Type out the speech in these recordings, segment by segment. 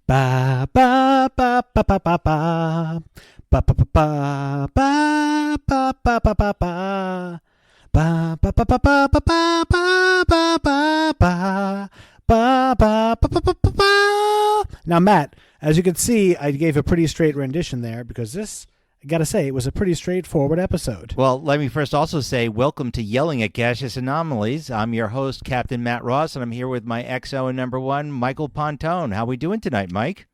Ba ba ba ba ba ba ba ba ba ba ba ba ba ba ba ba ba. Ba ba ba ba ba ba ba ba ba ba ba ba ba ba ba. Now, Matt, as you can see, I gave a pretty straight rendition there because this, I gotta say, it was a pretty straightforward episode. Well, let me first also say welcome to Yelling at Gaseous Anomalies. I'm your host, Captain Matt Ross, and I'm here with my XO and number one, Michael Pontone. How we doing tonight, Mike?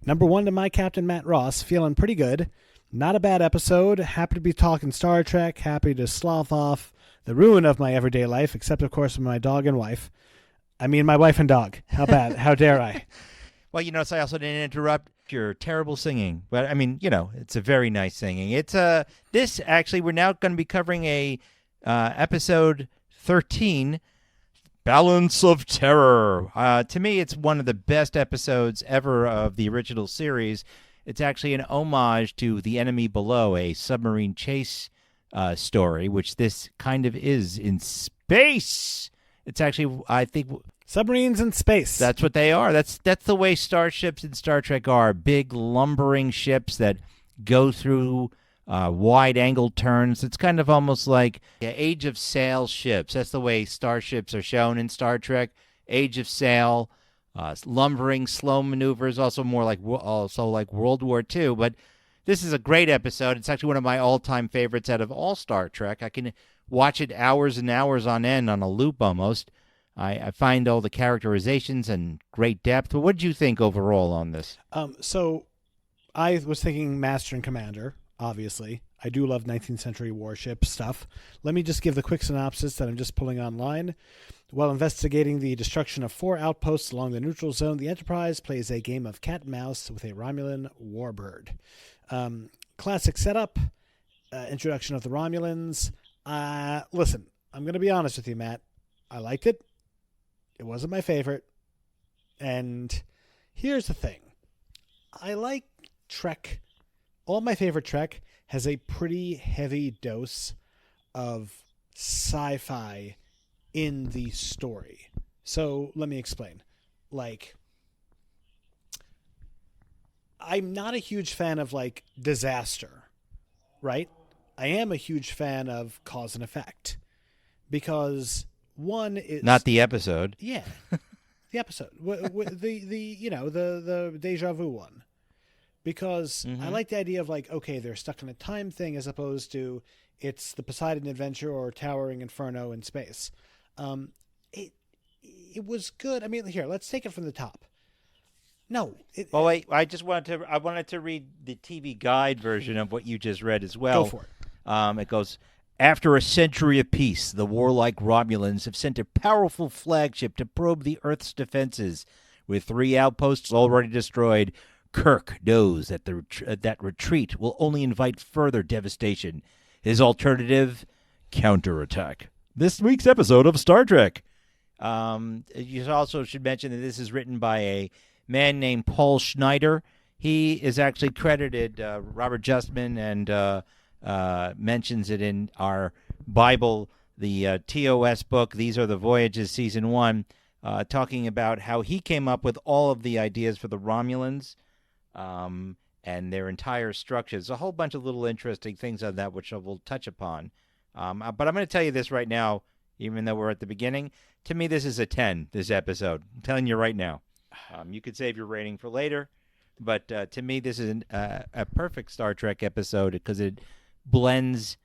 Number one to my Captain Matt Ross, feeling pretty good. Not a bad episode. Happy to be talking Star Trek. Happy to slough off the ruin of my everyday life, except, of course, my dog and wife. I mean, my wife and dog. How bad? How dare I? Well, you notice I also didn't interrupt your terrible singing. But, I mean, you know, it's a very nice singing. It's this, actually, we're now going to be covering a episode 13, Balance of Terror. To me, it's one of the best episodes ever of the original series. It's actually an homage to The Enemy Below, a submarine chase story, which this kind of is in space. It's actually, I think, submarines in space. That's what they are. That's the way starships in Star Trek are. Big, lumbering ships that go through wide-angle turns. It's kind of almost like Age of Sail ships. That's the way starships are shown in Star Trek. Age of Sail. Lumbering, slow maneuvers, also more like World War II. But this is a great episode. It's actually one of my all-time favorites out of all Star Trek. I can watch it hours and hours on end on a loop almost. I find all the characterizations and great depth. But what did you think overall on this? So I was thinking Master and Commander, obviously. I do love 19th century warship stuff. Let me just give the quick synopsis that I'm just pulling online. While investigating the destruction of 4 outposts along the neutral zone, the Enterprise plays a game of cat and mouse with a Romulan warbird. Classic setup, introduction of the Romulans. Listen, I'm going to be honest with you, Matt. I liked it. It wasn't my favorite. And here's the thing. I like Trek. All my favorite Trek has a pretty heavy dose of sci-fi in the story. So let me explain. Like, I'm not a huge fan of like disaster, right? I am a huge fan of cause and effect because one is not the episode. Yeah, the episode, the deja vu one, because I like the idea of like, okay, they're stuck in a time thing as opposed to it's the Poseidon Adventure or Towering Inferno in space. It was good. I mean, here, let's take it from the top. No. Wait. I wanted to read the TV guide version of what you just read as well. Go for it. It goes, after a century of peace, the warlike Romulans have sent a powerful flagship to probe the Earth's defenses. With 3 outposts already destroyed, Kirk knows that that retreat will only invite further devastation. His alternative, counterattack. This week's episode of Star Trek. You also should mention that this is written by a man named Paul Schneider. He is actually credited, Robert Justman, and mentions it in our Bible, the TOS book, These Are the Voyages, Season 1, talking about how he came up with all of the ideas for the Romulans and their entire structures. A whole bunch of little interesting things on that, which I will touch upon. But I'm going to tell you this right now, even though we're at the beginning. To me, this is a 10, this episode. I'm telling you right now. You could save your rating for later, but to me, this is a perfect Star Trek episode because it blends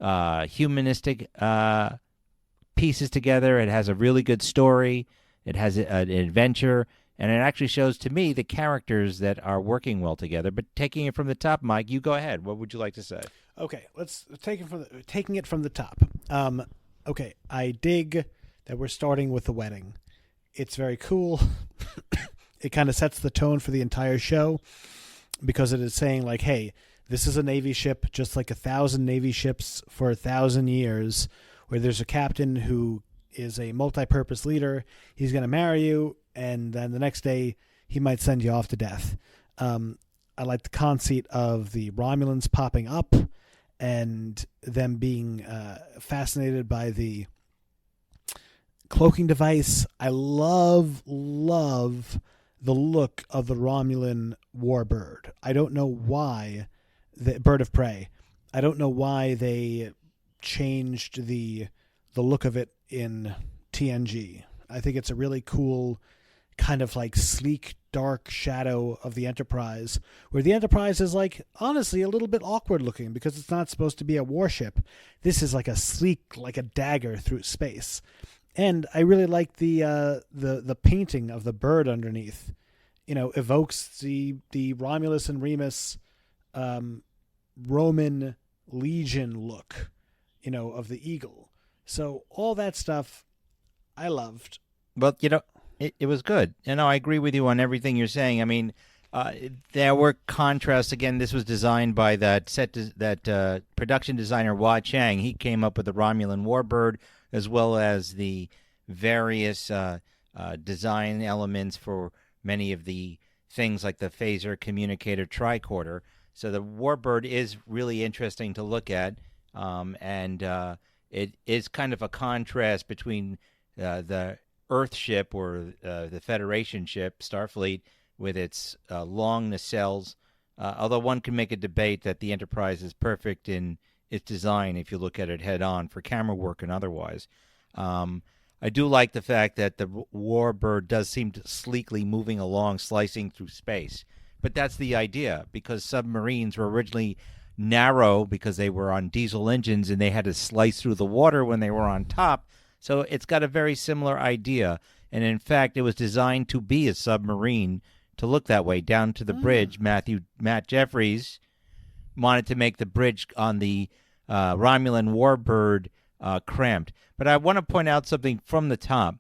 humanistic pieces together. It has a really good story. It has an adventure, and it actually shows to me the characters that are working well together. But taking it from the top, Mike, you go ahead. What would you like to say? Okay, let's taking it from the top. Okay, I dig that we're starting with the wedding. It's very cool. It kind of sets the tone for the entire show because it is saying like, hey, this is a Navy ship just like 1,000 Navy ships for 1,000 years where there's a captain who is a multi-purpose leader. He's going to marry you, and then the next day he might send you off to death. I like the conceit of the Romulans popping up and them being fascinated by the cloaking device. I love the look of the Romulan warbird. I don't know why the bird of prey. I don't know why they changed the look of it in TNG. I think it's a really cool kind of like sleek, dark shadow of the Enterprise, where the Enterprise is like honestly a little bit awkward looking because it's not supposed to be a warship. This is like a sleek, like a dagger through space. And I really like the painting of the bird underneath. Evokes the Romulus and Remus Roman Legion look, of the eagle. So all that stuff I loved. Well, it was good. I agree with you on everything you're saying. I mean, there were contrasts. Again, this was designed by that production designer Hua Chang. He came up with the Romulan warbird as well as the various design elements for many of the things like the phaser, communicator, tricorder. So the warbird is really interesting to look at, and it is kind of a contrast between the Earth ship or the Federation ship, Starfleet, with its long nacelles. Although one can make a debate that the Enterprise is perfect in its design if you look at it head on for camera work and otherwise. I do like the fact that the warbird does seem to sleekly moving along, slicing through space. But that's the idea, because submarines were originally narrow because they were on diesel engines and they had to slice through the water when they were on top. So it's got a very similar idea. And in fact, it was designed to be a submarine to look that way down to the bridge. Matt Jeffries wanted to make the bridge on the Romulan warbird cramped. But I want to point out something from the top.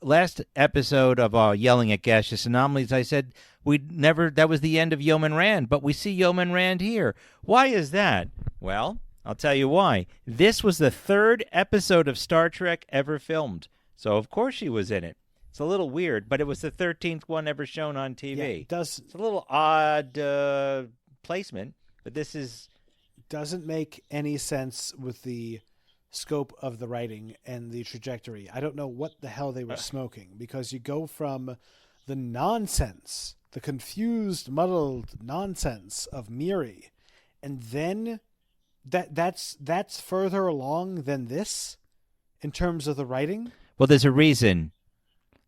Last episode of Yelling at Gaseous Anomalies, I said that was the end of Yeoman Rand, but we see Yeoman Rand here. Why is that? Well, I'll tell you why. This was the 3rd episode of Star Trek ever filmed, so of course she was in it. It's a little weird, but it was the 13th one ever shown on TV. Yeah, it's a little odd placement, but doesn't make any sense with the scope of the writing and the trajectory. I don't know what the hell they were smoking, because you go from the nonsense, the confused, muddled nonsense of Miri, and then that's further along than this in terms of the writing. Well, there's a reason.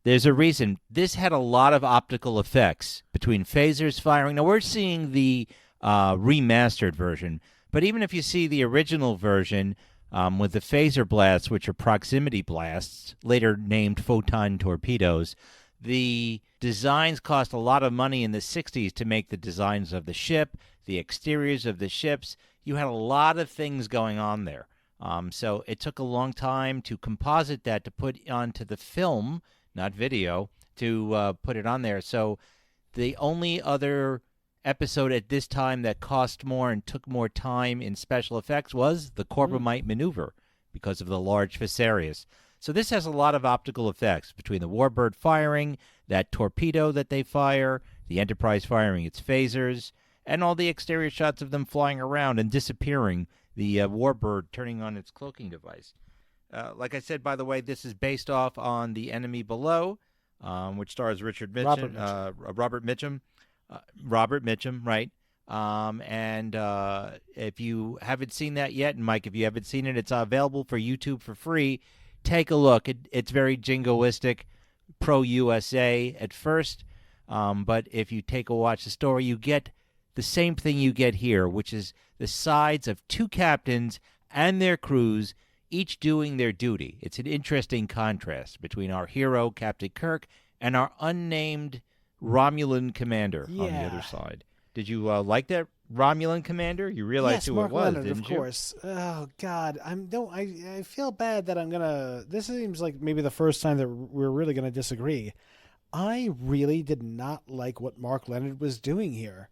This had a lot of optical effects between phasers firing. Now, we're seeing the remastered version, but even if you see the original version, with the phaser blasts, which are proximity blasts, later named photon torpedoes, the designs cost a lot of money in the 60s to make the designs of the ship, the exteriors of the ships. You had a lot of things going on there. So it took a long time to composite that, to put onto the film, not video, to put it on there. So the only other episode at this time that cost more and took more time in special effects was the Corbomite maneuver because of the large Phasaerus. So this has a lot of optical effects between the warbird firing, that torpedo that they fire, the Enterprise firing its phasers, and all the exterior shots of them flying around and disappearing, the warbird turning on its cloaking device. Like I said, by the way, this is based off on The Enemy Below, which stars Robert Mitchum. Robert Mitchum, right? And if you haven't seen that yet, and Mike, if you haven't seen it, it's available for YouTube for free. Take a look. It's very jingoistic, pro-USA at first, but if you take a watch the story, you get the same thing you get here, which is the sides of two captains and their crews, each doing their duty. It's an interesting contrast between our hero, Captain Kirk, and our unnamed Romulan commander on the other side. Did you like that Romulan commander? You realized who Mark it was, Leonard, didn't of you? course. Oh God, I feel bad that I'm gonna. This seems like maybe the first time that we're really gonna disagree. I really did not like what Mark Leonard was doing here.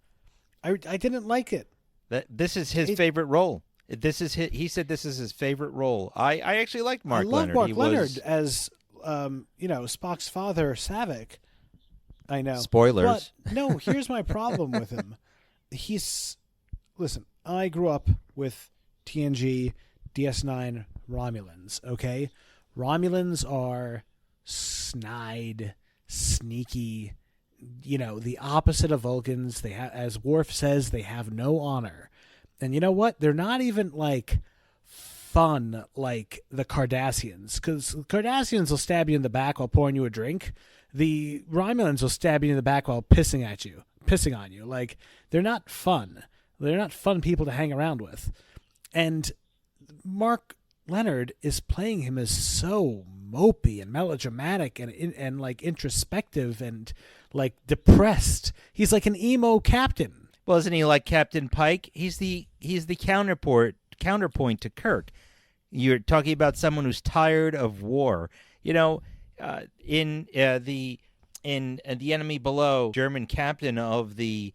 I didn't like it. This is his favorite role. He said this is his favorite role. I actually liked Mark Leonard. I love Mark Leonard as Spock's father, Savick. I know. Spoilers. But no, here's my problem with him. Listen, I grew up with TNG, DS9 Romulans, okay? Romulans are snide, sneaky, the opposite of Vulcans. They have, as Worf says, they have no honor. And you know what? They're not even like fun like the Cardassians, because Cardassians will stab you in the back while pouring you a drink. The Romulans will stab you in the back while pissing on you. Like, they're not fun. They're not fun people to hang around with. And Mark Leonard is playing him as so mopey and melodramatic and like introspective and like depressed. He's like an emo captain. Well, isn't he like Captain Pike? He's the counterpoint to Kirk. You're talking about someone who's tired of war. In the Enemy Below, German captain of the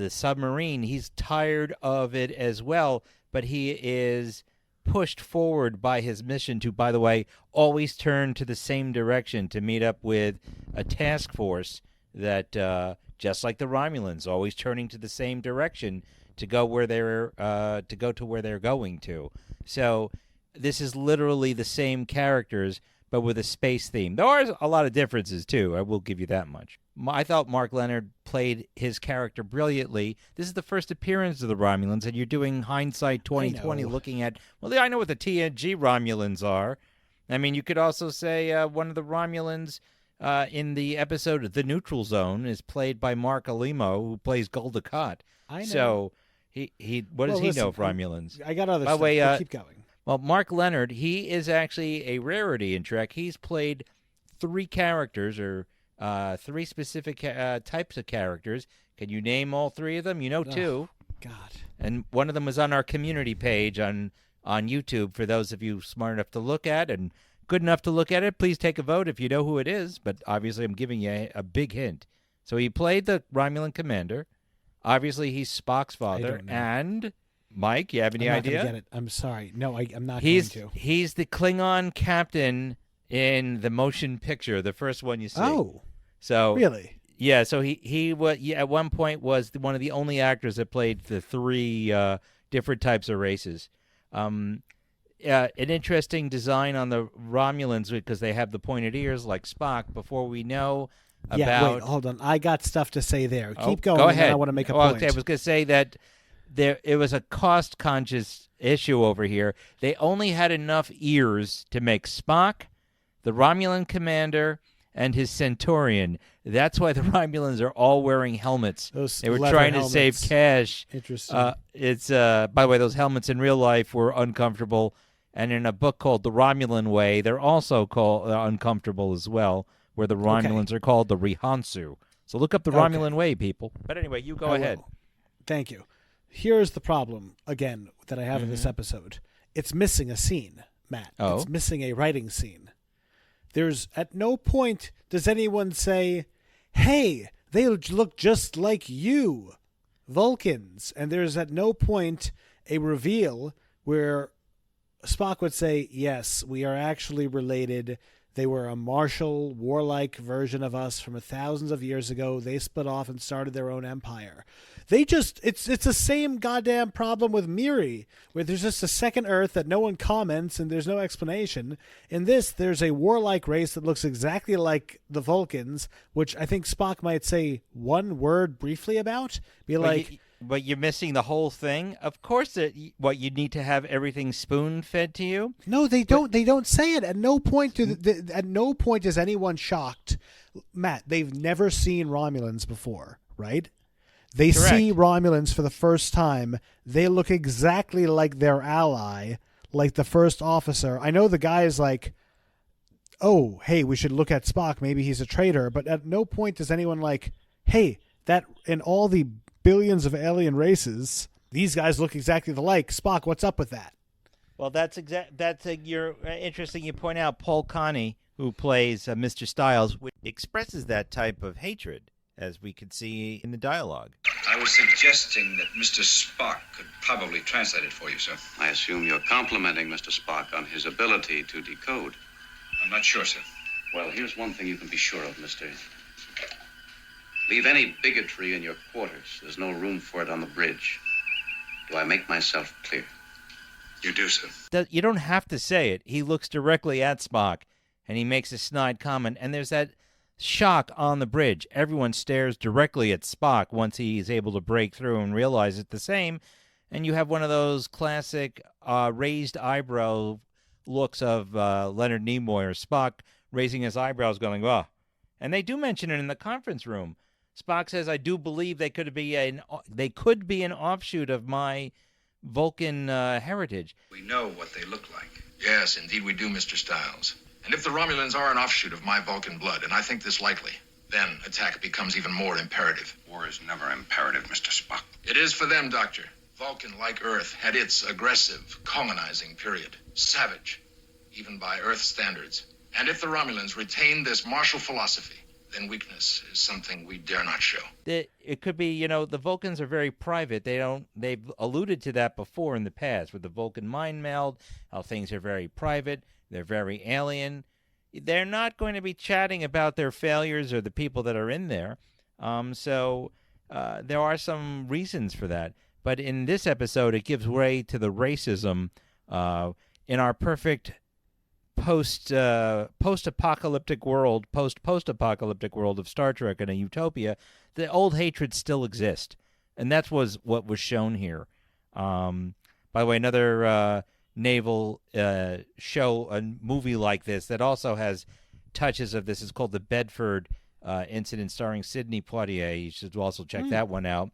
submarine, he's tired of it as well, but he is pushed forward by his mission to, by the way, always turn to the same direction to meet up with a task force that, just like the Romulans, always turning to the same direction to go where they're to where they're going to. So this is literally the same characters, but with a space theme. There are a lot of differences too. I will give you that much. I thought Mark Leonard played his character brilliantly. This is the first appearance of the Romulans, and you're doing hindsight 2020, looking at, well, I know what the TNG Romulans are. I mean, you could also say one of the Romulans in the episode The Neutral Zone is played by Mark Alimo, who plays Gul Dukat. I know. So what does he know of Romulans? I got other By the stuff. way, Keep going. Well, Mark Leonard, he is actually a rarity in Trek. He's played 3 characters, or 3 specific types of characters. Can you name all 3 of them? You know 2. God. And one of them was on our community page on YouTube for those of you smart enough to look at and good enough to look at it. Please take a vote if you know who it is, but obviously I'm giving you a big hint. So he played the Romulan commander. Obviously he's Spock's father. And Mike, you have any idea? I'm not going to get it. I'm sorry. No, I'm not going to. He's the Klingon captain in the motion picture, the first one you see. Oh. So really? Yeah, so he at one point was one of the only actors that played the 3 different types of races. An interesting design on the Romulans because they have the pointed ears like Spock. Before we know about... Yeah, wait, hold on. I got stuff to say there. Keep going. Go ahead. I want to make a point. Okay, I was going to say that it was a cost-conscious issue over here. They only had enough ears to make Spock, the Romulan commander, and his Centurion. That's why the Romulans are all wearing helmets. They were trying to save cash. Interesting. It's by the way, those helmets in real life were uncomfortable, and in a book called The Romulan Way, they're also called uncomfortable as well, where the Romulans are called the Rihansu. So look up The Romulan Way, people. But anyway, you go ahead. Thank you. Here's the problem, again, that I have in this episode. It's missing a scene, Matt. Oh. It's missing a writing scene. There's at no point does anyone say, hey, they look just like you, Vulcans. And there's at no point a reveal where Spock would say, yes, we are actually related. They were a martial, warlike version of us from thousands of years ago. They split off and started their own empire. It's the same goddamn problem with Miri, where there's just a second Earth that no one comments and there's no explanation. In this, there's a warlike race that looks exactly like the Vulcans, which I think Spock might say one word briefly about. But you're missing the whole thing. Of course, you need to have everything spoon-fed to you. No, they don't. They don't say it. At no point at no point is anyone shocked. Matt, they've never seen Romulans before, right? They Correct. see Romulans for the first time. They look exactly like their ally, like the first officer. I know the guy is like, oh, hey, we should look at Spock. Maybe he's a traitor. But at no point is anyone like, hey, that in all the billions of alien races, these guys look exactly alike. Spock, what's up with that? Well, you're interesting. You point out Paul Connie, who plays Mr. Styles, which expresses that type of hatred, as we could see in the dialogue. I was suggesting that Mr. Spock could probably translate it for you, sir. I assume you're complimenting Mr. Spock on his ability to decode. I'm not sure, sir. Well, here's one thing you can be sure of, mister. Leave any bigotry in your quarters. There's no room for it on the bridge. Do I make myself clear? You do, sir. You don't have to say it. He looks directly at Spock, and he makes a snide comment. And there's that shock on the bridge. Everyone stares directly at Spock once he is able to break through and realize it's the same. And you have one of those classic raised eyebrow looks of Leonard Nimoy or Spock raising his eyebrows going, oh. And they do mention it in the conference room. Spock says, I do believe they could be an offshoot of my Vulcan heritage. We know what they look like. Yes, indeed we do, Mr. Stiles. And if the Romulans are an offshoot of my Vulcan blood, and I think this likely, then attack becomes even more imperative. War is never imperative, Mr. Spock. It is for them, Doctor. Vulcan, like Earth, had its aggressive, colonizing period. Savage, even by Earth standards. And if the Romulans retain this martial philosophy, then weakness is something we dare not show. It could be, the Vulcans are very private. They've alluded to that before in the past with the Vulcan mind meld, how things are very private. They're very alien. They're not going to be chatting about their failures or the people that are in there. So there are some reasons for that. But in this episode, it gives way to the racism in our perfect post-apocalyptic world, post-apocalyptic world of Star Trek and a utopia. The old hatreds still exist, and that was what was shown here. By the way, another naval show, a movie like this that also has touches of this is called the Bedford Incident, starring Sidney Poitier. You should also check that one out.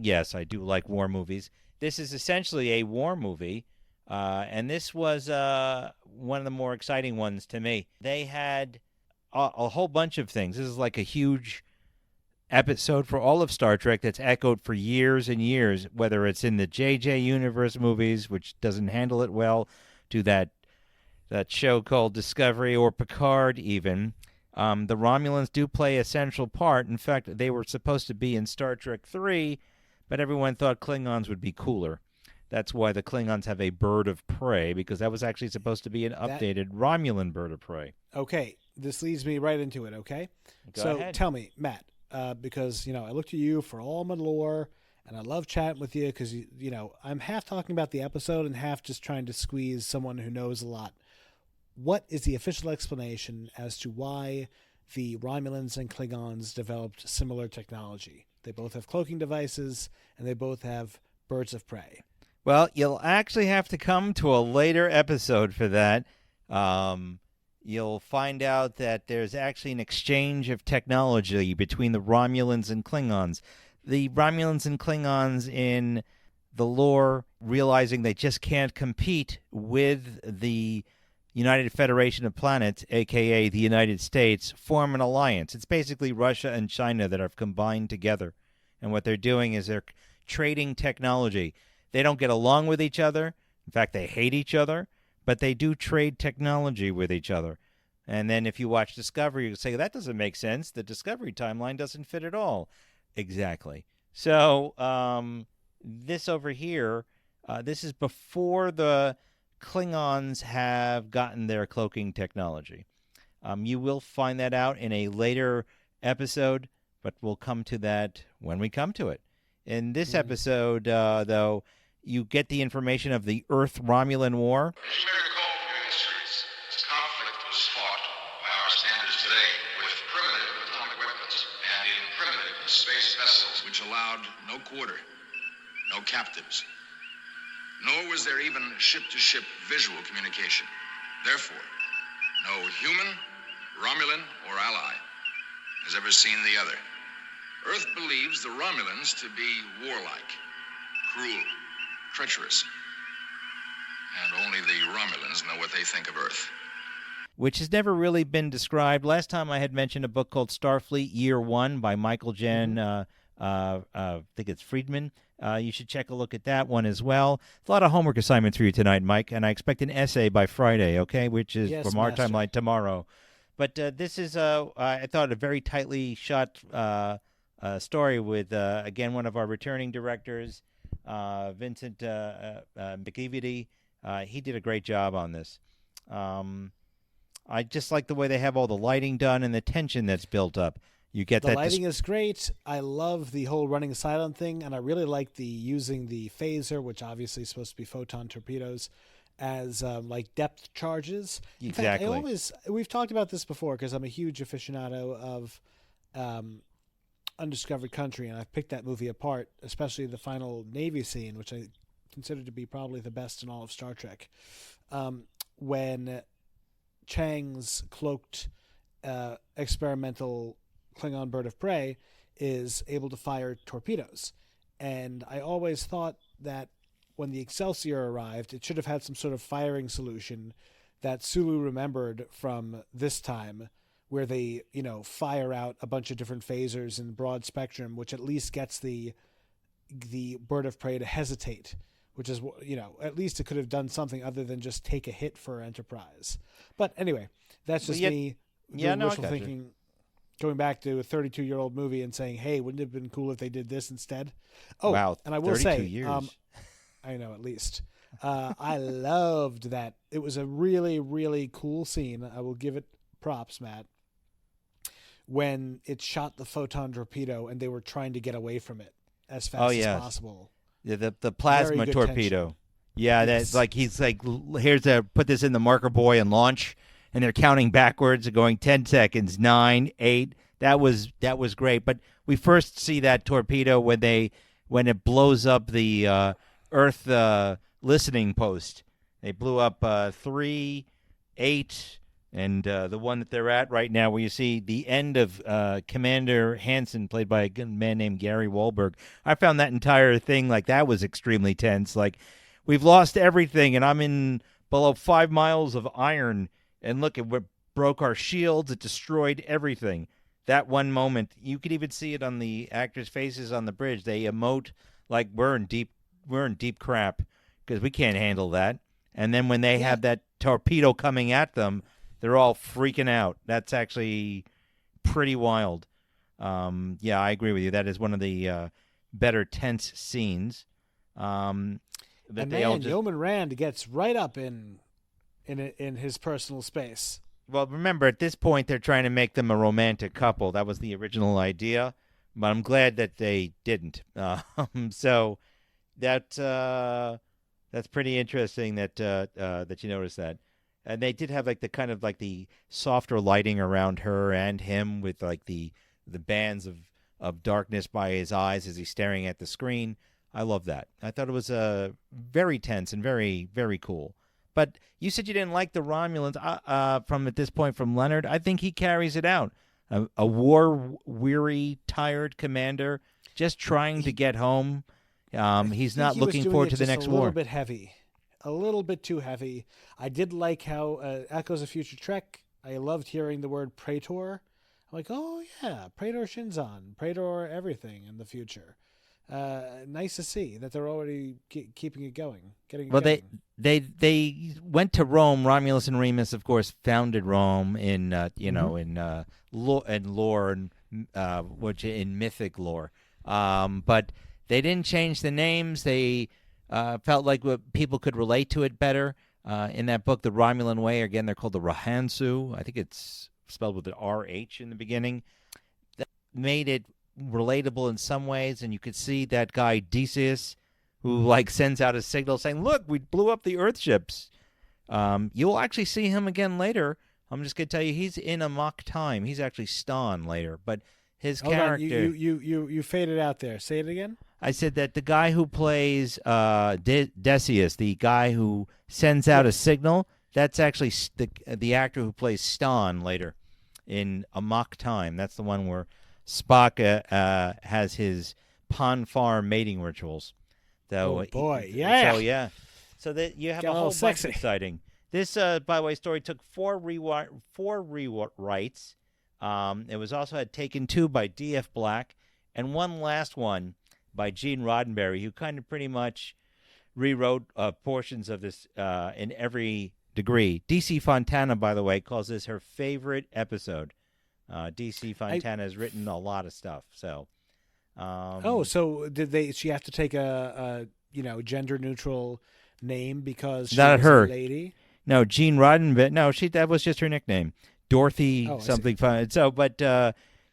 Yes, I do like war movies. This is essentially a war movie, and this was one of the more exciting ones to me. They had a whole bunch of things. This is like a huge episode for all of Star Trek that's echoed for years and years, whether it's in the JJ Universe movies, which doesn't handle it well, to that show called Discovery or Picard even. The Romulans do play a central part. In fact, they were supposed to be in Star Trek 3, but everyone thought Klingons would be cooler. That's why the Klingons have a bird of prey, because that was actually supposed to be an updated Romulan bird of prey. Okay, this leads me right into it, okay? Go ahead. Tell me, Matt, because, I look to you for all my lore, and I love chatting with you because, I'm half talking about the episode and half just trying to squeeze someone who knows a lot. What is the official explanation as to why the Romulans and Klingons developed similar technology? They both have cloaking devices, and they both have birds of prey. Well, you'll actually have to come to a later episode for that. You'll find out that there's actually an exchange of technology between the Romulans and Klingons. The Romulans and Klingons in the lore, realizing they just can't compete with the United Federation of Planets, a.k.a. the United States, form an alliance. It's basically Russia and China that have combined together. And what they're doing is they're trading technology. They don't get along with each other. In fact, they hate each other. But they do trade technology with each other. And then if you watch Discovery, you say, that doesn't make sense. The Discovery timeline doesn't fit at all. Exactly. So this over here, this is before the Klingons have gotten their cloaking technology. You will find that out in a later episode, but we'll come to that when we come to it. In this episode, though, you get the information of the Earth-Romulan War. As you may recall from your histories, this conflict was fought by our standards today with primitive atomic weapons and in primitive space vessels, which allowed no quarter, no captives. Nor was there even ship-to-ship visual communication. Therefore, no human, Romulan, or ally has ever seen the other. Earth believes the Romulans to be warlike, cruel, treacherous. And only the Romulans know what they think of Earth. Which has never really been described. Last time I had mentioned a book called Starfleet Year One by Michael Jen, I think it's Friedman. You should check a look at that one as well. A lot of homework assignments for you tonight, Mike, and I expect an essay by Friday, okay, which is from our timeline tomorrow. But this is, I thought, a very tightly shot story with, again, one of our returning directors, Vincent McEvedy. He did a great job on this. I just like the way they have all the lighting done and the tension that's built up. You get the that lighting is great. I love the whole running silent thing, and I really like the using the phaser, which obviously is supposed to be photon torpedoes, as like depth charges. In Exactly. fact, we've talked about this before because I'm a huge aficionado of Undiscovered Country, and I've picked that movie apart, especially the final Navy scene, which I consider to be probably the best in all of Star Trek. When Chang's cloaked experimental Klingon bird of prey is able to fire torpedoes. And I always thought that when the Excelsior arrived, it should have had some sort of firing solution that Sulu remembered from this time, where they, fire out a bunch of different phasers in broad spectrum, which at least gets the bird of prey to hesitate, which is, at least it could have done something other than just take a hit for Enterprise. But anyway, that's just me doing wishful thinking, going back to a 32-year-old movie and saying, hey, wouldn't it have been cool if they did this instead? Oh, wow, and I will say, years. I know, at least. I loved that. It was a really, really cool scene. I will give it props, Matt, when it shot the photon torpedo and they were trying to get away from it as fast as possible. Yeah, the plasma torpedo. Tension. Yeah, that's like he's like, here's put this in the marker buoy and launch, and they're counting backwards, going 10 seconds, 9, 8. That was great. But we first see that torpedo when it blows up the Earth listening post. They blew up 3, 8, and the one that they're at right now, where you see the end of Commander Hansen, played by a man named Gary Wahlberg. I found that entire thing, like, that was extremely tense. Like, we've lost everything, and I'm in below 5 miles of iron, and look, it broke our shields. It destroyed everything. That one moment, you could even see it on the actors' faces on the bridge. They emote like we're in deep crap because we can't handle that. And then when they have that torpedo coming at them, they're all freaking out. That's actually pretty wild. Yeah, I agree with you. That is one of the better tense scenes. And Yeoman Rand gets right up in his personal space. Well, remember, at this point, they're trying to make them a romantic couple. That was the original idea, but I'm glad that they didn't. So that's pretty interesting that you noticed that. And they did have like the kind of like the softer lighting around her and him, with like the bands of darkness by his eyes as he's staring at the screen. I love that. I thought it was very tense and very, very cool. But you said you didn't like the Romulans from at this point from Leonard. I think he carries it out. A war-weary, tired commander just trying to get home. He's not looking forward to the next war. A little bit heavy. A little bit too heavy. I did like how Echoes of Future Trek, I loved hearing the word Praetor. I'm like, oh yeah, Praetor Shinzon, Praetor everything in the future. Nice to see that they're already keeping it going, getting it going. They went to Rome. Romulus and Remus, of course, founded Rome in lore and which in mythic lore. But they didn't change the names. They felt like people could relate to it better. In that book, The Romulan Way, again, they're called the Rahansu. I think it's spelled with an RH in the beginning. That made it relatable in some ways, and you could see that guy Gaseous, who like sends out a signal saying, "Look, we blew up the Earth ships." You'll actually see him again later. I'm just gonna tell you, he's in a mock time. He's actually Stan later, but his character. You faded out there. Say it again. I said that the guy who plays Decius, the guy who sends out a signal, that's actually the actor who plays Stan later in A Mock Time. That's the one where Spock has his Pon farm mating rituals. So, oh boy, yeah. So yeah, so that you have a whole bunch of exciting. This, by the way, story took four rewrites. It was also had taken 2 by D.F. Black, and one last one by Gene Roddenberry, who kind of pretty much rewrote portions of this in every degree. D.C. Fontana, by the way, calls this her favorite episode. D.C. Fontana has written a lot of stuff. So, so did she have to take a gender neutral name because she not was her a lady? No, Gene Roddenberry. No, that was just her nickname, Dorothy something fun. So, but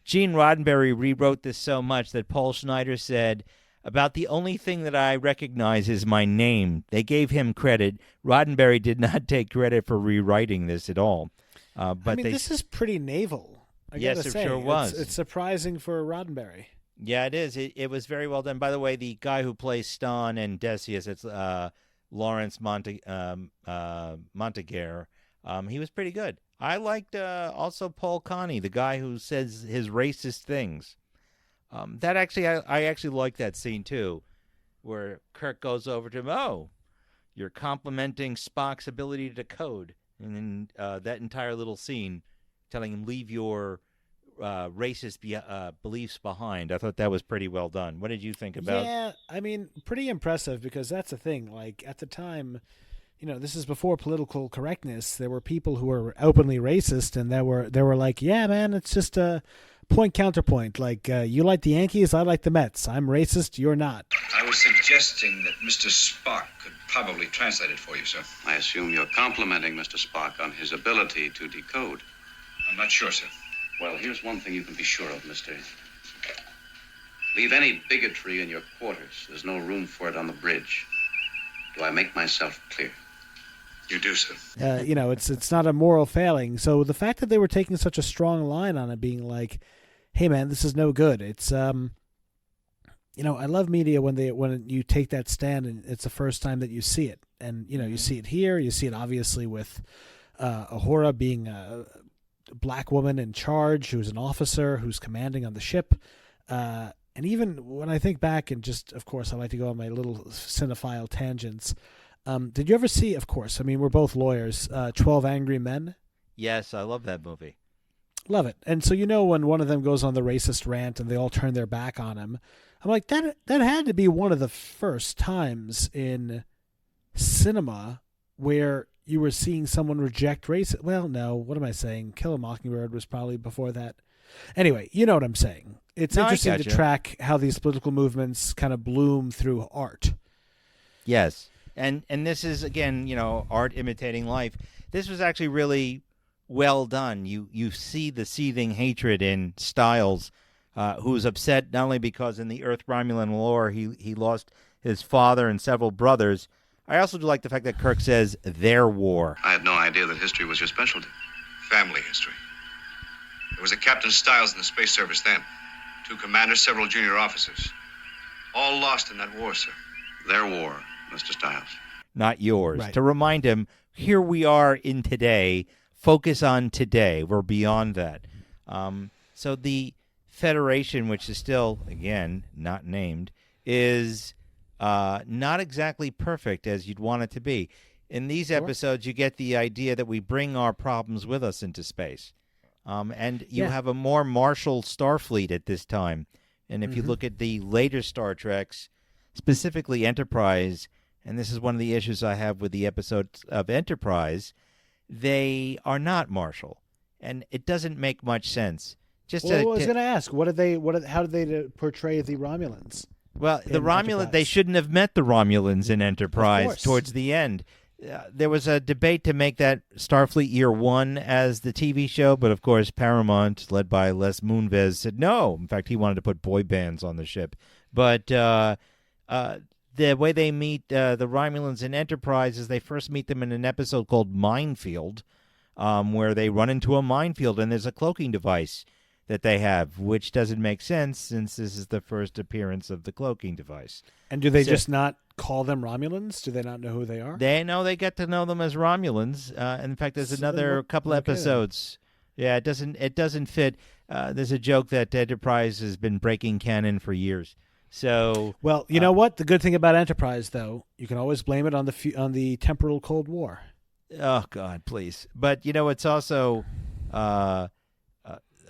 Gene Roddenberry rewrote this so much that Paul Schneider said, About the only thing that I recognize is my name. They gave him credit. Roddenberry did not take credit for rewriting this at all. But this is pretty naval. I Yes, gotta it say. sure was. It's surprising for Roddenberry. Yeah, it is. It was very well done. By the way, the guy who plays Stan and Decius, it's Lawrence Montague. He was pretty good. I liked also Paul Connie, the guy who says his racist things. I actually like that scene too, where Kirk goes over to him. Oh, you're complimenting Spock's ability to code, and then that entire little scene, telling him leave your racist beliefs behind. I thought that was pretty well done. What did you think about? Yeah, pretty impressive, because that's the thing. Like, at the time, this is before political correctness. There were people who were openly racist, and they were like, yeah, man, it's just a point counterpoint. Like, you like the Yankees, I like the Mets. I'm racist, you're not. I was suggesting that Mr. Spock could probably translate it for you, sir. I assume you're complimenting Mr. Spock on his ability to decode. I'm not sure, sir. Well, here's one thing you can be sure of, mister. Leave any bigotry in your quarters. There's no room for it on the bridge. Do I make myself clear? You do, sir. It's not a moral failing. So the fact that they were taking such a strong line on it, being like, hey, man, this is no good. It's, I love media when you take that stand and it's the first time that you see it. And, you see it here. You see it obviously with Uhura being a black woman in charge, who's an officer, who's commanding on the ship. And even when I think back, and just, of course, I like to go on my little cinephile tangents. Did you ever see, of course, we're both lawyers, 12 Angry Men? Yes, I love that movie. Love it. And so, when one of them goes on the racist rant and they all turn their back on him, I'm like, that had to be one of the first times in cinema where you were seeing someone reject race. Well, no, what am I saying? Kill a Mockingbird was probably before that. Anyway, you know what I'm saying. It's interesting to track how these political movements kind of bloom through art. Yes. And this is, again, art imitating life. This was actually really well done. You see the seething hatred in Styles, who's upset not only because in the Earth Romulan war he lost his father and several brothers. I also do like the fact that Kirk says their war. I had no idea that history was your specialty. Family history. There was a Captain Stiles in the Space Service then. 2 commanders, several junior officers. All lost in that war, sir. Their war, Mr. Stiles. Not yours. Right. To remind him, here we are in today. Focus on today. We're beyond that. So the Federation, which is still, again, not named, is not exactly perfect as you'd want it to be. In these episodes, you get the idea that we bring our problems with us into space. And you have a more martial Starfleet at this time. And if you look at the later Star Treks, specifically Enterprise, and this is one of the issues I have with the episodes of Enterprise, they are not martial. And it doesn't make much sense. I was going to ask, how did they portray the Romulans? Well, the Romulans, Enterprise? they shouldn't have met the Romulans in Enterprise towards the end. There was a debate to make that Starfleet Year 1 as the TV show, but of course Paramount, led by Les Moonves, said no. In fact, he wanted to put boy bands on the ship. But the way they meet the Romulans in Enterprise is they first meet them in an episode called Minefield, where they run into a minefield and there's a cloaking device that they have, which doesn't make sense since this is the first appearance of the cloaking device. And do they just not call them Romulans? Do they not know who they are? They get to know them as Romulans. In fact, there's another couple episodes. Yeah, it doesn't fit. There's a joke that Enterprise has been breaking canon for years. So, well, you know what? The good thing about Enterprise, though, you can always blame it on the temporal Cold War. Oh God, please! But it's also.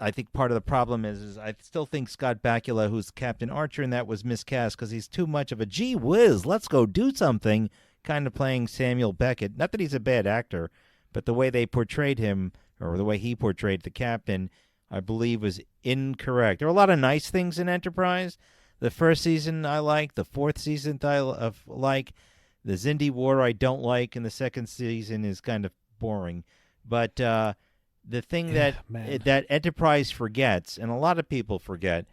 I think part of the problem is I still think Scott Bakula, who's Captain Archer, and that was miscast because he's too much of a gee whiz, let's go do something, kind of playing Samuel Beckett. Not that he's a bad actor, but the way they portrayed him, or the way he portrayed the captain, I believe was incorrect. There are a lot of nice things in Enterprise. The first season I like, the fourth season I like, the Xindi War I don't like, and the second season is kind of boring. But the thing that Enterprise forgets, and a lot of people forget,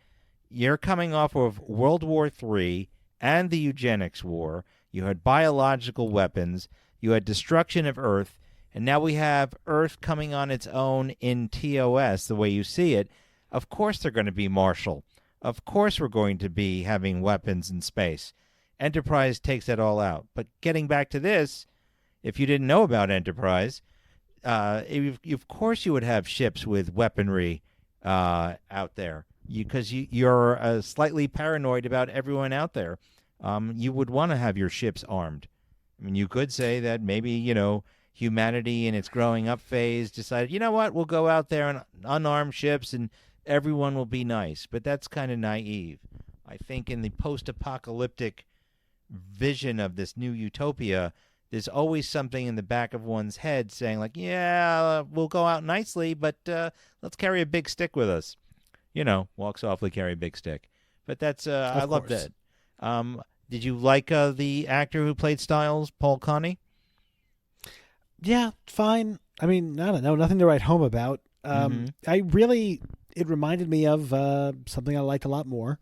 you're coming off of World War III and the eugenics war. You had biological weapons. You had destruction of Earth. And now we have Earth coming on its own in TOS, the way you see it. Of course they're going to be martial. Of course we're going to be having weapons in space. Enterprise takes that all out. But getting back to this, if you didn't know about Enterprise, of course you would have ships with weaponry out there. Because you're slightly paranoid about everyone out there. You would want to have your ships armed. I mean, you could say that maybe, humanity in its growing up phase decided, you know what, we'll go out there and unarmed ships and everyone will be nice. But that's kind of naive. I think in the post-apocalyptic vision of this new utopia, there's always something in the back of one's head saying, like, yeah, we'll go out nicely, but let's carry a big stick with us. Walk softly, carry a big stick. But that's, I love that. Did you like the actor who played Styles, Paul Connie? Yeah, fine. I mean, I don't know, nothing to write home about. It reminded me of something I liked a lot more.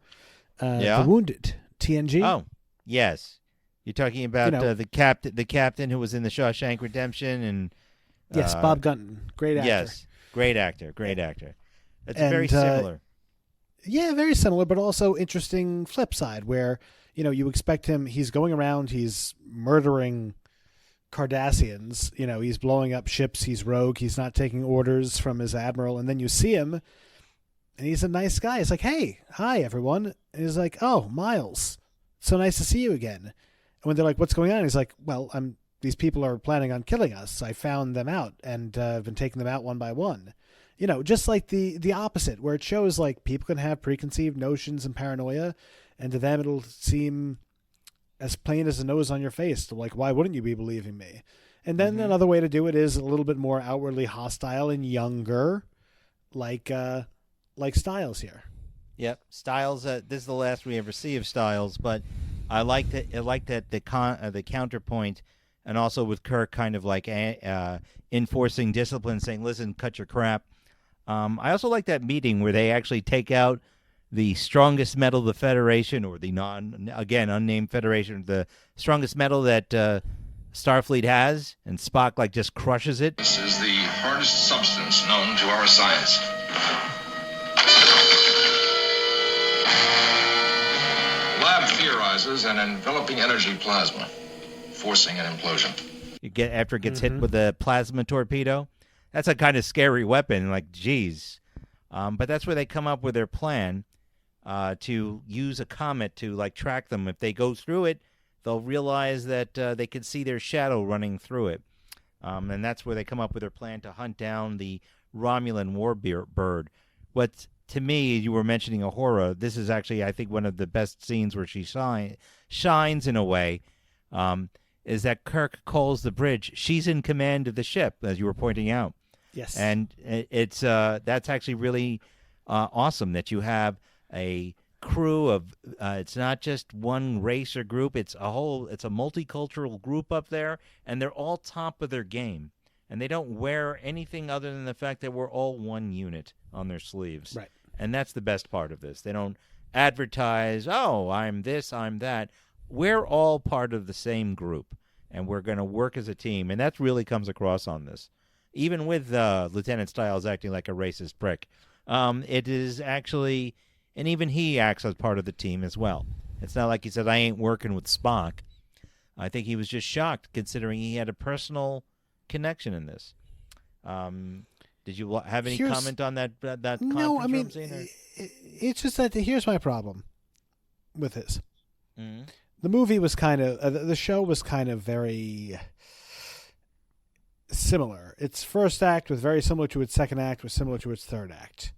The Wounded, TNG. Oh, yes. You're talking about the captain who was in the Shawshank Redemption, and yes, Bob Gunton, great actor. Yes, great actor. That's very similar. Yeah, very similar, but also interesting flip side where you expect him. He's going around, he's murdering Cardassians. He's blowing up ships. He's rogue. He's not taking orders from his admiral. And then you see him, and he's a nice guy. It's like, hey, hi everyone. And he's like, oh, Miles, so nice to see you again. And when they're like, what's going on? He's like, well, these people are planning on killing us. I found them out and I've been taking them out one by one. Just like the opposite, where it shows like people can have preconceived notions and paranoia, and to them it'll seem as plain as the nose on your face. Like, why wouldn't you be believing me? And then another way to do it is a little bit more outwardly hostile and younger, like Styles here. Yep, Styles. This is the last we ever see of Styles, but I like that. The counterpoint, and also with Kirk kind of like enforcing discipline, saying, "Listen, cut your crap." I also like that meeting where they actually take out the strongest metal of the Federation, or the unnamed Federation, the strongest metal that Starfleet has, and Spock just crushes it. This is the hardest substance known to our science. Lab theorizes an enveloping energy plasma, forcing an implosion. After it gets hit with a plasma torpedo. That's a kind of scary weapon, like, geez. But that's where they come up with their plan to use a comet to, track them. If they go through it, they'll realize that they can see their shadow running through it. And that's where they come up with their plan to hunt down the Romulan warbird. What, to me, you were mentioning Uhura, this is actually, I think, one of the best scenes where she shines in a way, is that Kirk calls the bridge. She's in command of the ship, as you were pointing out. Yes. And it's that's actually really awesome that you have a crew of it's not just one race or group, it's a multicultural group up there, and they're all top of their game, and they don't wear anything other than the fact that we're all one unit on their sleeves. Right. And that's the best part of this. They don't advertise, oh, I'm this, I'm that. We're all part of the same group, and we're going to work as a team, and that really comes across on this. Even with Lieutenant Styles acting like a racist prick, it is actually, and even he acts as part of the team as well. It's not like he said, I ain't working with Spock. I think he was just shocked, considering he had a personal connection in this. Did you have any comment on that no, I mean, scene? It's just that here's my problem with this. Mm-hmm. The movie was kind of, the show was kind of very similar. Its first act was very similar to its second act, was similar to its third act.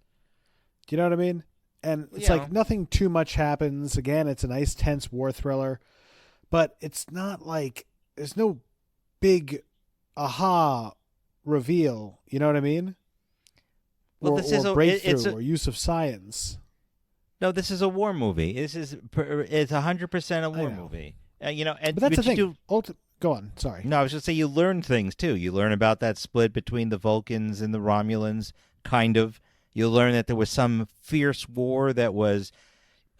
Do you know what I mean? And it's like nothing too much happens. Again, it's a nice, tense war thriller, but it's not like there's no big aha reveal. You know what I mean? Well, or, this is or a breakthrough or use of science. No, this is a war movie. It's 100% a war movie. But that's the thing. Go on. Sorry. No, I was just saying you learn things too. You learn about that split between the Vulcans and the Romulans, kind of. You learn that there was some fierce war that was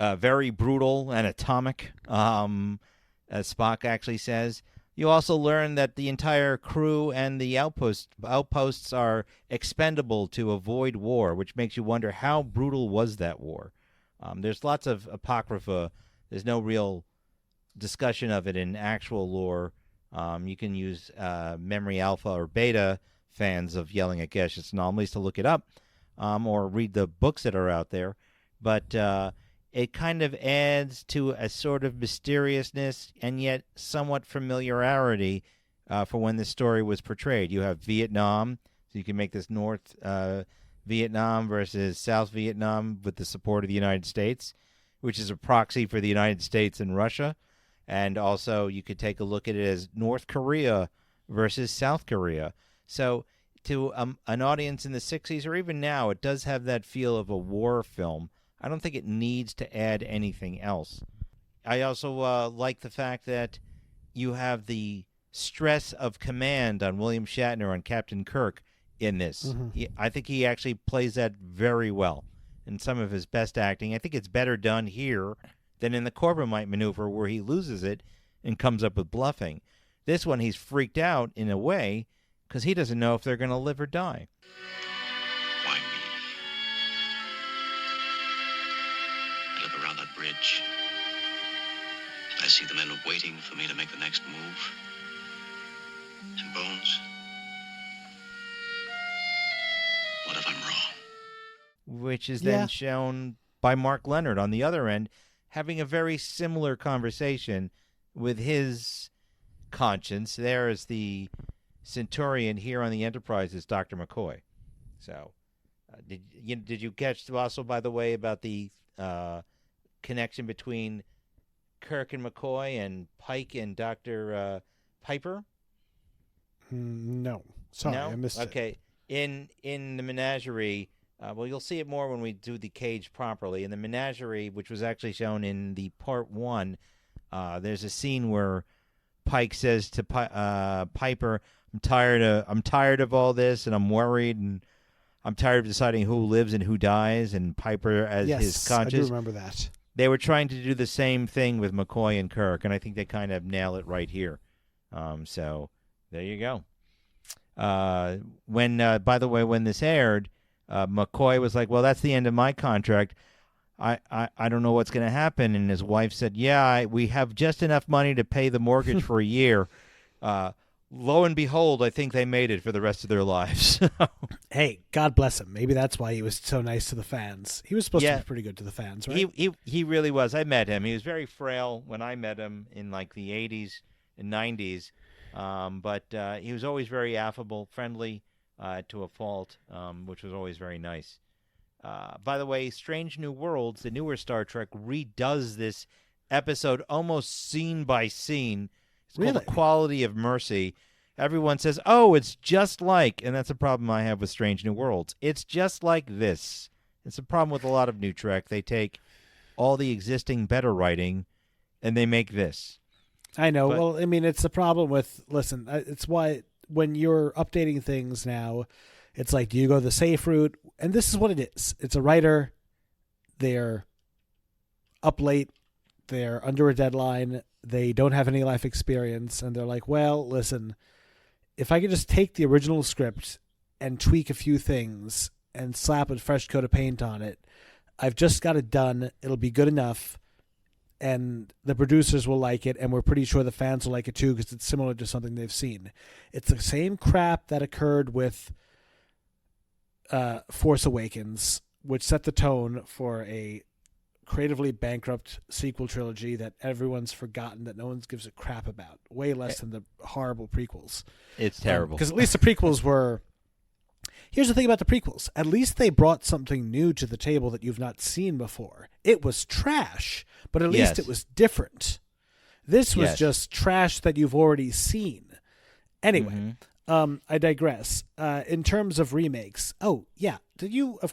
very brutal and atomic, as Spock actually says. You also learn that the entire crew and the outposts are expendable to avoid war, which makes you wonder how brutal was that war. There's lots of apocrypha. There's no real discussion of it in actual lore. You can use Memory Alpha or Beta fans of Yelling at Gaseous Anomalies to look it up, or read the books that are out there. But it kind of adds to a sort of mysteriousness and yet somewhat familiarity for when this story was portrayed. You have Vietnam, so you can make this North Vietnam versus South Vietnam with the support of the United States, which is a proxy for the United States and Russia. And also you could take a look at it as North Korea versus South Korea. So to an audience in the 60s or even now, it does have that feel of a war film. I don't think it needs to add anything else. I also like the fact that you have the stress of command on William Shatner, on Captain Kirk in this. Mm-hmm. I think he actually plays that very well in some of his best acting. I think it's better done here than in the Corbomite maneuver where he loses it and comes up with bluffing. This one, he's freaked out in a way because he doesn't know if they're going to live or die. Why me? I look around that bridge. I see the men waiting for me to make the next move. And Bones, what if I'm wrong? Which is then shown by Mark Leonard on the other end, having a very similar conversation with his conscience. There is the Centurion. Here on the Enterprise is Dr. McCoy. So, did you catch also, by the way, about the connection between Kirk and McCoy and Pike and Dr. Piper? No. Sorry, No? I missed it. Okay. In the menagerie, well, you'll see it more when we do the cage properly. In the menagerie, which was actually shown in the part 1, there's a scene where Pike says to Piper, I'm tired of all this, and I'm worried, and I'm tired of deciding who lives and who dies. And Piper, as his conscience, I do remember that. They were trying to do the same thing with McCoy and Kirk, and I think they kind of nail it right here. So there you go. By the way, when this aired, McCoy was like, well, that's the end of my contract. I don't know what's going to happen. And his wife said, yeah, we have just enough money to pay the mortgage for a year. Lo and behold, I think they made it for the rest of their lives. Hey, God bless him. Maybe that's why he was so nice to the fans. He was supposed to be pretty good to the fans, right? He really was. I met him. He was very frail when I met him in like the 80s and 90s. But he was always very affable, friendly to a fault, which was always very nice. By the way, Strange New Worlds, the newer Star Trek, redoes this episode almost scene by scene. It's called The Quality of Mercy. Everyone says, oh, it's just like, and that's a problem I have with Strange New Worlds. It's just like this. It's a problem with a lot of new Trek. They take all the existing better writing and they make this. I know. Well, I mean, it's the problem with, listen, it's why when you're updating things now, it's like, do you go the safe route? And this is what it is. It's a writer. They're up late. They're under a deadline. They don't have any life experience. And they're like, well, listen, if I could just take the original script and tweak a few things and slap a fresh coat of paint on it, I've just got it done. It'll be good enough. And the producers will like it, and we're pretty sure the fans will like it too because it's similar to something they've seen. It's the same crap that occurred with Force Awakens, which set the tone for a creatively bankrupt sequel trilogy that everyone's forgotten, that no one gives a crap about. Way less than the horrible prequels. It's terrible. Because at least the prequels were... Here's the thing about the prequels. At least they brought something new to the table that you've not seen before. It was trash, but at least it was different. This was just trash that you've already seen. Anyway, I digress. In terms of remakes, of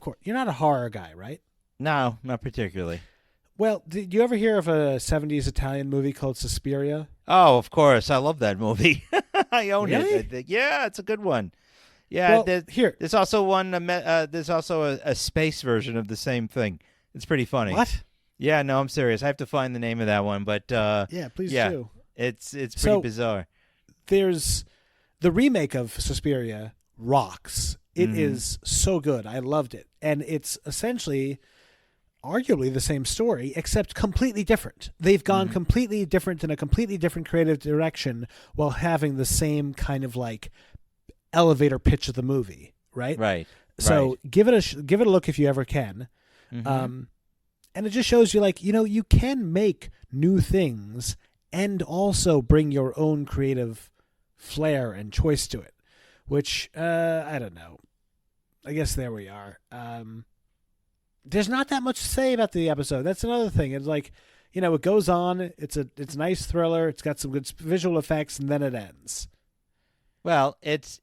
course, you're not a horror guy, right? No, not particularly. Well, did you ever hear of a 70s Italian movie called Suspiria? Oh, of course. I love that movie. I own it. Yeah, it's a good one. Yeah, well, there's also one. There's also a space version of the same thing. It's pretty funny. What? Yeah, no, I'm serious. I have to find the name of that one, but Yeah, please yeah, do. it's pretty So- bizarre. There's the remake of Suspiria rocks. It Mhm. is so good. I loved it. And it's essentially arguably the same story, except completely different. They've gone completely different in a completely different creative direction while having the same kind of like elevator pitch of the movie, right? Right. So give it a look if you ever can. Mhm. And it just shows you like, you can make new things and also bring your own creative flair and choice to it, which I don't know. I guess there we are. There's not that much to say about the episode. That's another thing. It's like, it goes on. It's a nice thriller. It's got some good visual effects, and then it ends. Well, it's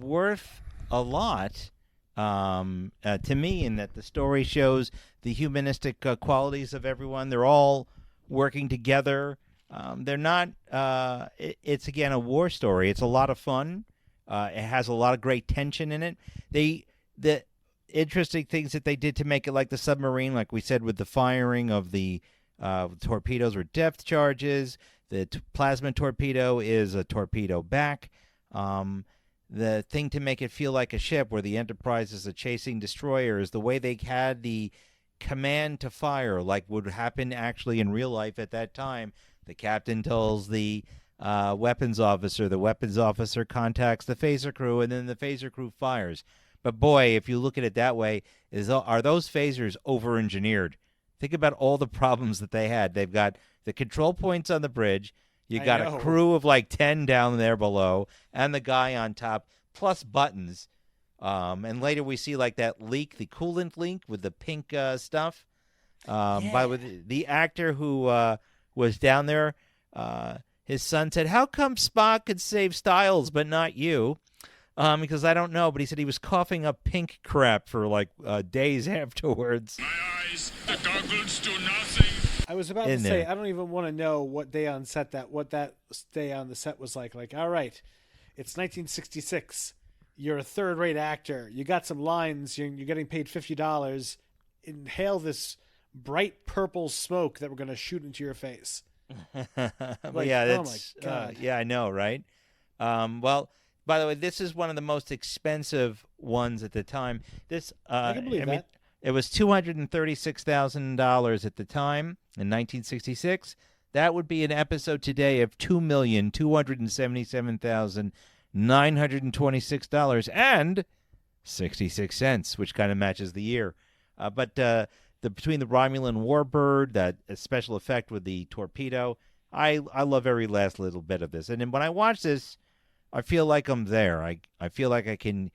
worth a lot to me in that the story shows the humanistic qualities of everyone. They're all working together. They're not. It's again a war story. It's a lot of fun. It has a lot of great tension in it. The interesting things that they did to make it like the submarine, like we said, with the firing of the torpedoes were depth charges. The plasma torpedo is a torpedo back. The thing to make it feel like a ship where the Enterprise is a chasing destroyer is the way they had the command to fire, like would happen actually in real life at that time. The captain tells the weapons officer contacts the phaser crew, and then the phaser crew fires. But boy, if you look at it that way, are those phasers over-engineered? Think about all the problems that they had. They've got the control points on the bridge. You got a crew of like 10 down there below, and the guy on top, plus buttons. And later we see like that leak, the coolant leak with the pink stuff. By the way, the actor who was down there, his son said, "How come Spock could save Styles but not you?" Because I don't know, but he said he was coughing up pink crap for like days afterwards. My eyes, the goggles do nothing. I was about to say, I don't even want to know what day on that day on the set was like. Like, all right, it's 1966. You're a third-rate actor. You got some lines. You're getting paid $50. Inhale this bright purple smoke that we're going to shoot into your face. Well, yeah, that's, oh my God. Yeah, I know, right? Well, by the way, this is one of the most expensive ones at the time. This, I can believe that. It was $236,000 at the time in 1966. That would be an episode today of $2,277,926.66, which kind of matches the year. But between the Romulan warbird, that special effect with the torpedo, I love every last little bit of this. And then when I watch this, I feel like I'm there. I feel like I can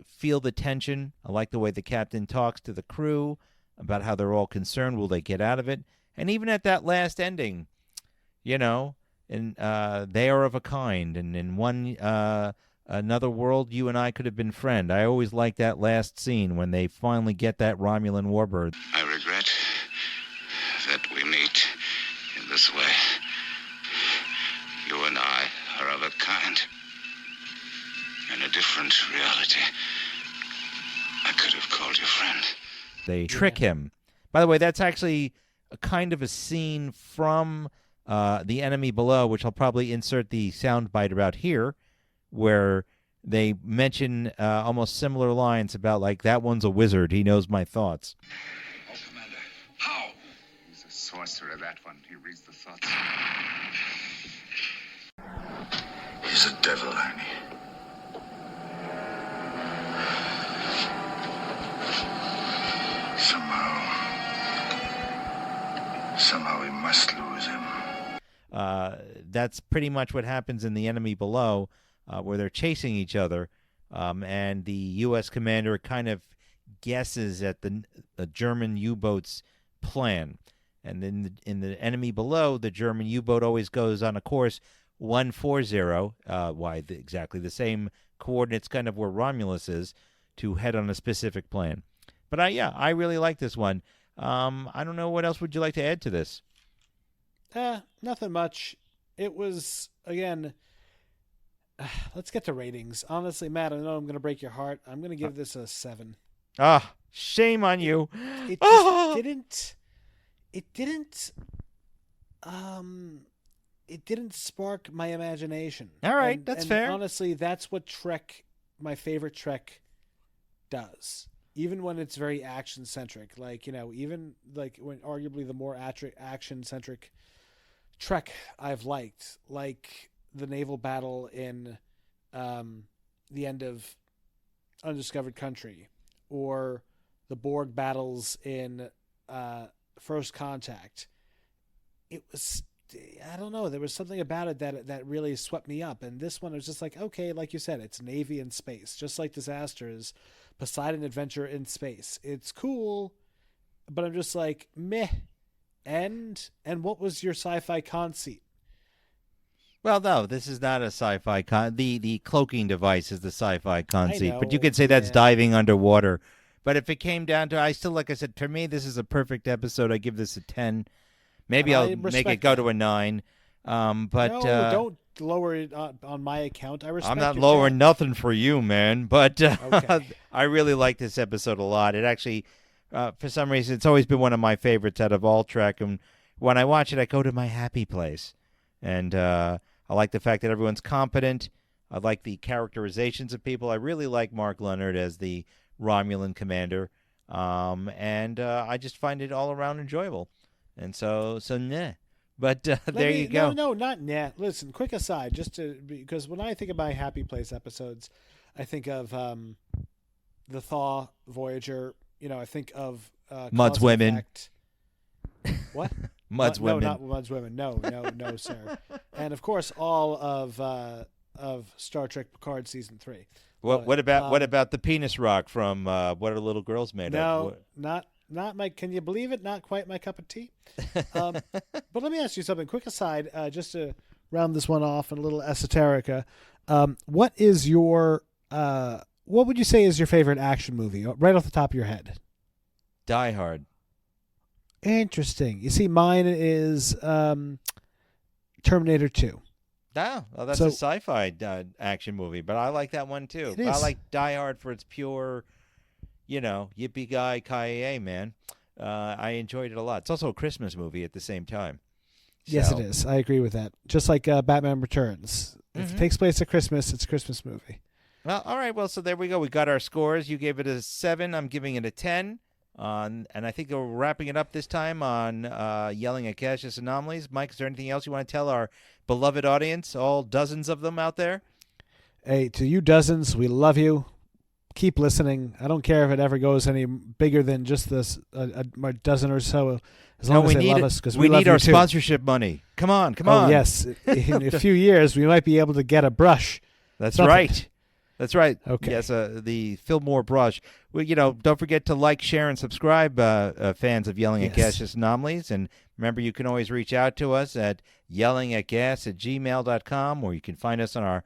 feel the tension. I like the way the captain talks to the crew about how they're all concerned. Will they get out of it? And even at that last ending, and they are of a kind. And in another world, you and I could have been friends. I always like that last scene when they finally get that Romulan warbird. I regret that we meet in this way. You and I are of a kind. In a different reality, I could have called you friend. They trick him. By the way, that's actually a kind of a scene from The Enemy Below, which I'll probably insert the soundbite about here, where they mention almost similar lines about, like, that one's a wizard. He knows my thoughts. Oh, Commander. How? He's a sorcerer, that one. He reads the thoughts. He's a devil, Ernie. Somehow we must lose him. That's pretty much what happens in The Enemy Below, where they're chasing each other, and the U.S. commander kind of guesses at the German U-boat's plan. And then in The Enemy Below, the German U-boat always goes on a course 140, exactly the same coordinates kind of where Romulus is, to head on a specific plan. But I really like this one. I don't know, what else would you like to add to this? Nothing much. It was, again, let's get to ratings. Honestly, Matt, I know I'm going to break your heart. I'm going to give this a 7. Shame on you. It just didn't. It didn't. It didn't spark my imagination. All right, And- that's and fair. Honestly, that's what Trek, my favorite Trek, does. Even when it's very action centric, like even like when arguably the more action centric Trek I've liked, like the naval battle in the end of Undiscovered Country, or the Borg battles in First Contact. It was, I don't know, there was something about it that really swept me up. And this one was just like, okay, like you said, it's Navy in space, just like Disasters, Poseidon Adventure in space. It's cool, but I'm just like, meh. And what was your sci-fi conceit? Well, no, this is not a sci-fi the cloaking device is the sci-fi conceit, but you know, could say that's yeah. diving underwater. But if it came down to, I still, like I said, for me, this is a perfect episode. I give this a 10. Maybe I I'll make it respect go that. to a 9. But No, don't lower it on my account. I respect I'm not your lowering 10. nothing for you, man. But Okay. I really like this episode a lot. It actually, for some reason, it's always been one of my favorites out of all Trek. And when I watch it, I go to my happy place. And I like the fact that everyone's competent. I like the characterizations of people. I really like Mark Leonard as the Romulan commander. And I just find it all around enjoyable. And so nah. But there you go. No, not nah. Listen, quick aside, because when I think of my Happy Place episodes, I think of the Thaw Voyager. I think of Mud's Cause and Women. Effect. What? Mud's No, Women. not Mud's Women. No, sir. And of course, all of Star Trek Picard season 3. What about the penis rock from What Are Little Girls Made Of? No, not my. Can you believe it? Not quite my cup of tea. But let me ask you something. Quick aside, just to round this one off and a little esoterica. What is your? What would you say is your favorite action movie? Right off the top of your head. Die Hard. Interesting. You see, mine is Terminator 2. Oh, well, that's So- a sci-fi action movie, but I like that one too. It I is. like Die Hard for its pure, yippee-ki-yay, man. I enjoyed it a lot. It's also a Christmas movie at the same time. Yes, So- it is. I agree with that. Just like Batman Returns. If it takes place at Christmas, it's a Christmas movie. Well, all right. Well, so there we go. We got our scores. You gave it a 7. I'm giving it a 10. And I think we're wrapping it up this time on Yelling at Gaseous Anomalies. Mike, is there anything else you want to tell our beloved audience, all dozens of them out there? Hey, to you dozens, we love you. Keep listening. I don't care if it ever goes any bigger than just this a dozen or so. As long as they love us, because we love need you our too. sponsorship money. Come on. Oh yes, in a few years we might be able to get a brush. That's Something. right. That's right. Okay. Yes, the Fillmore brush. Well, don't forget to like, share, and subscribe, fans of Yelling at Yes. Gaseous Anomalies. And remember, you can always reach out to us at yellingatgas@gmail.com, or you can find us on our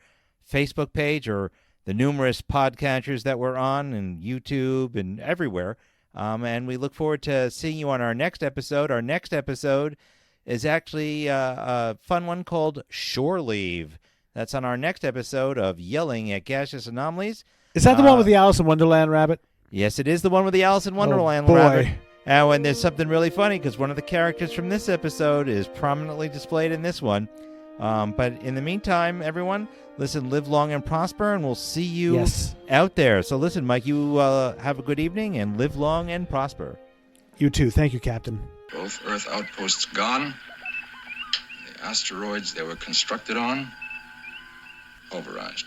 Facebook page or the numerous podcatchers that we're on, and YouTube and everywhere. And we look forward to seeing you on our next episode. Our next episode is actually a fun one called Shore Leave. That's on our next episode of Yelling at Gaseous Anomalies. Is that the one with the Alice in Wonderland rabbit? Yes, it is the one with the Alice in Wonderland boy. rabbit. And there's something really funny because one of the characters from this episode is prominently displayed in this one. But in the meantime, everyone, listen, live long and prosper, and we'll see you Yes. out there. So listen, Mike, you have a good evening and live long and prosper. You too. Thank you, Captain. Both Earth outposts gone. The asteroids they were constructed on, pulverized.